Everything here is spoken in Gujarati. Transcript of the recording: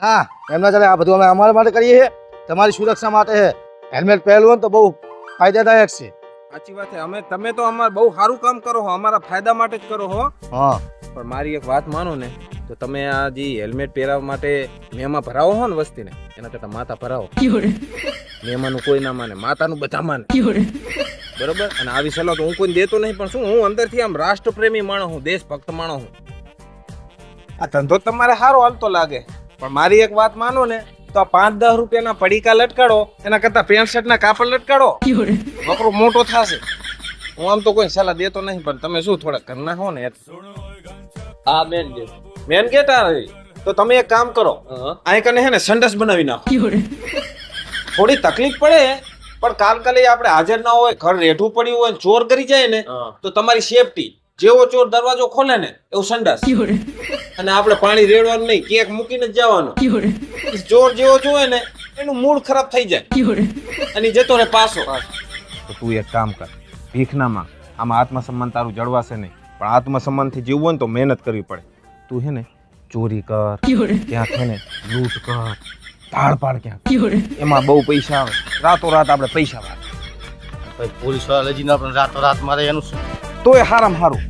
હા એમ ના ચાલે. આ બધું અમે અમારા માટે કરીએ છીએ, તમારી સુરક્ષા માટે છે. હેલ્મેટ પહેરવું હોય ને તો બહુ ફાયદાદાયક છે. સાચી વાત છે. તમે તો અમારે બહુ સારું કામ કરો છો, અમારા ફાયદા માટે જ કરો છો. હા પણ મારી એક વાત માનો ને તો તમે આ જે હેલ્મેટ પહેરાવવા માટે મેમાં ભરાવો હો ને વસ્તીને, એના કરતા માતા ભરાવો. મેમાનું કોઈ ના માને, માતાનું બધા માને. બરોબર. અને આવી સલાહ તો હું કોઈ દેતો નહીં, પણ શું હું અંદરથી આમ રાષ્ટ્રપ્રેમી માણસ હું, દેશભક્ત માણસ હું. આ ધંધો તમારે સારો હાલતો લાગે, પણ મારી એક વાત માનો ને તો આ 5-10 રૂપિયાના પડીકા લટકાડો એના કરતા 65 ના કાપડ લટકાડો, વકરો મોટો થશે. હું આમ તો કોઈ સલાહ દેતો નહીં, પણ તમે શું થોડા ઘરના હો ને હા મેન ગેટ. મેન ગેટ આ રહી. તો તમે એક કામ કરો, અહીં કને હે ને સંડસ બનાવી નાખો. થોડી તકલીફ પડે, પણ કાલે આપણે હાજર ના હોય, ઘર રેઠું પડ્યું હોય, ચોર કરી જાય ને તો તમારી સેફટી. જેવો ચોર દરવાજો ખોલે ને એવું સંડાસ. અને આપણે પાણી રેડવાનું નહીં, કેક મૂકીને જ જવાનું. ચોર જેવો જોવે ને એનું મૂડ ખરાબ થઈ જાય અને જતો રહે પાછો. તો તું એક કામ કર, ભીખ ના માંગ. આમાં આત્મસન્માન તારું જળવાશે નહીં, પણ આત્મસન્માનથી જીવવું હોય ને તો મહેનત કરવી પડે. તું હે ને ચોરી કર, ક્યાંક હે ને લૂંટ કર, ભાડ ક્યાંક, એમાં બહુ પૈસા આવે. રાતોરાત આપણે પૈસા વાળા. પોલીસ વાળા લઈ જઈને આપણે રાતો રાત મારે એનું શું? તોય હારામાં હારું.